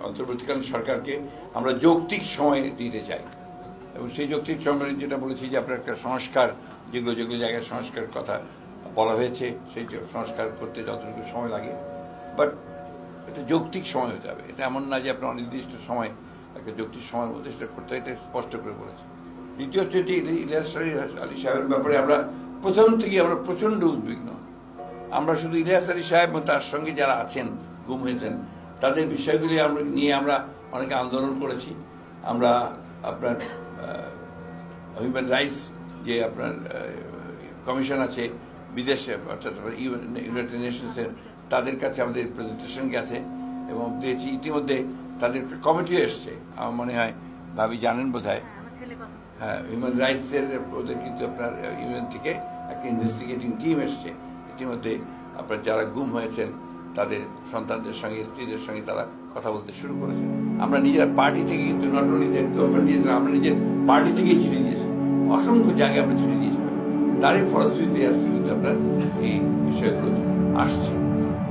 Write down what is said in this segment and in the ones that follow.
অন্তর্বর্তীকালীন সরকারকে আমরা যৌক্তিক সময় দিতে চাই এবং সেই যৌক্তিক সময় যেটা বলেছি যে আপনার একটা সংস্কার যেগুলো যেগুলো জায়গায় সংস্কারের কথা বলা হয়েছে সেই সংস্কার করতে যতটুকু সময় লাগে বাট এটা যৌক্তিক সময় হতে হবে। এটা এমন না যে আপনার অনির্দিষ্ট সময় একটা যৌক্তিক সময়ের মধ্যে সেটা করতে এটা স্পষ্ট করে বলেছে। দ্বিতীয় হচ্ছে যে ইলিয়াস আলী সাহেবের ব্যাপারে আমরা প্রথম থেকে আমরা প্রচণ্ড উদ্বিগ্ন। আমরা শুধু ইলিয়াস আলী সাহেব এবং তার সঙ্গে যারা আছেন গুম হয়েছেন তাদের বিষয়গুলি আমরা নিয়ে আমরা অনেকে আন্দোলন করেছি। আমরা আপনার হিউম্যান রাইটস যে আপনার কমিশন আছে বিদেশে অর্থাৎ ইউনাইটেড নেশনসের তাদের কাছে আমাদের প্রেজেন্টেশন গেছে এবং দিয়েছি। ইতিমধ্যে তাদের কমিটিও এসছে, আমার মনে হয় ভাবি জানেন বোধ হয়। হ্যাঁ, হিউম্যান রাইটসের ওদের কিন্তু আপনার ইউনিয়ন থেকে একটা ইনভেস্টিগেটিং টিম এসছে ইতিমধ্যে। আপনার যারা গুম হয়েছেন তাদের সন্তানদের সঙ্গে স্ত্রীদের সঙ্গে তারা কথা বলতে শুরু করেছে। আমরা নিজেরা পার্টি থেকে কিন্তু নট অনলি আমরা নিজের পার্টি থেকেই চিঠি দিয়েছি, অসংখ্য জায়গায় আমরা চিঠি দিয়েছিলাম। তারই ফলশ্রুতিতে আজকে কিন্তু আপনার এই বিষয়গুলো আসছে।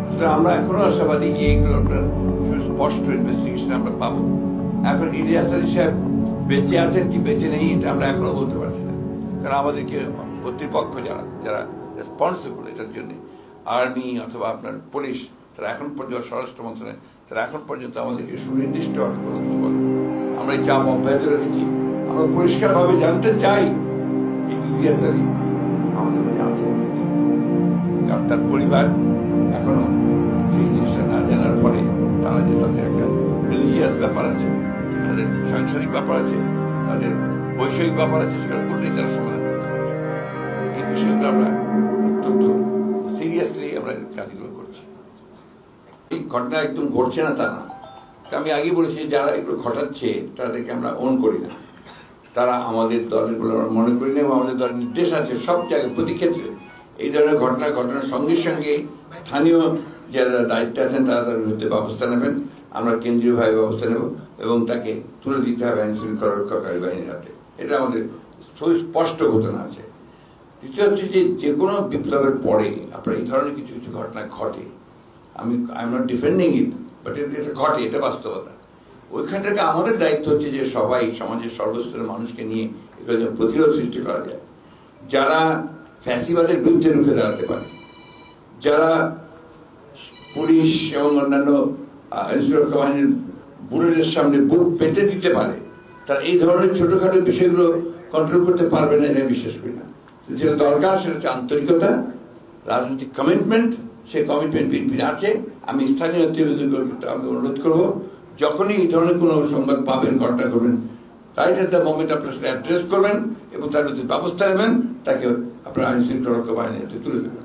সুতরাং আমরা এখনো আশাবাদী যে এইগুলো আপনার সুস্পষ্ট ইনভেস্টিগেশন আমরা পাবো। এখন ইলিয়াস আলী সাহেব বেঁচে আছেন কি বেঁচে নেই এটা আমরা এখনো বলতে পারছি না, কারণ আমাদেরকে কর্তৃপক্ষ যারা যারা রেসপন্সিবল এটার জন্য আর্মি অথবা আপনার পুলিশ তারা এখন পর্যন্ত স্বরাষ্ট্র মন্ত্রণালয় তারা এখন পর্যন্ত আমাদেরকে সুনির্দিষ্টভাবে কোনো কিছু বলে। আমরা এই চাপ অব্যাহত রেখেছি। আমরা পরিষ্কারভাবে জানতে চাই যে ইলিয়াস আলী আমাদের মধ্যে আছেন, কারণ তার পরিবার এখনো সেই জিনিসটা না জানার ফলে তারা যে তাদের একটা রিলিজিয়াস ব্যাপার আছে, তাদের সাংসারিক ব্যাপার আছে, তাদের বৈষয়িক ব্যাপার আছে, সেটা পুরোটাই তারা সমাধান করতে পারছে। এই বিষয়গুলো আমরা অত্যন্ত সিরিয়াসলি আমরা কাজগুলো করছি। এই ঘটনা একদম ঘটছে না তা না, আমি আগে বলেছি যারা এগুলো ঘটাচ্ছে তাদেরকে আমরা ওন করি না, তারা আমাদের দলের বলে আমরা মনে করি না এবং আমাদের দলের নির্দেশ আছে সব জায়গায় প্রতি ক্ষেত্রে এই ধরনের ঘটনার সঙ্গে সঙ্গে স্থানীয় যারা দায়িত্বে আছেন তারা তার বিরুদ্ধে ব্যবস্থা নেবেন। আমরা কেন্দ্রীয়ভাবে ব্যবস্থা নেব এবং তাকে তুলে দিতে হবে আইন শৃঙ্খলা রক্ষাকারী বাহিনীর হাতে। এটা আমাদের সুস্পষ্ট ঘটনা আছে। দ্বিতীয় হচ্ছে যে কোনো বিপ্লবের পরে আপনার এই ধরনের কিছু কিছু ঘটনা ঘটে। I am not defending it, but এটা ঘটে, এটা বাস্তবতা। ওইখান থেকে আমাদের দায়িত্ব হচ্ছে যে সবাই সমাজের সর্বস্তরের মানুষকে নিয়ে এগুলো যেন প্রতিরোধ সৃষ্টি করা যায়। যারা ফ্যাসিবাদের বিরুদ্ধে রুখে দাঁড়াতে পারে, যারা পুলিশ এবং অন্যান্য আইনশৃঙ্খলা বাহিনীর বুলেটের সামনে বুক পেতে দিতে পারে, তারা এই ধরনের ছোটখাটো বিষয়গুলো কন্ট্রোল করতে পারবে না এটা বিশ্বাস করি না। যেটা দরকার সেটা হচ্ছে আন্তরিকতা, রাজনৈতিক কমিটমেন্ট। সেই কমিটমেন্ট বিএনপির আছে। আমি স্থানীয় নেতৃবৃন্দকে আমি অনুরোধ করবো যখনই এই ধরনের কোনো সংবাদ পাবেন ঘটনা করবেন রাইট এট দ্য মোমেন্ট আপনার সাথে অ্যাড্রেস করবেন এবং তার বিরুদ্ধে ব্যবস্থা নেবেন, তাকে আপনার আইন শৃঙ্খলা রক্ষা বাহিনীতে তুলে দেবেন।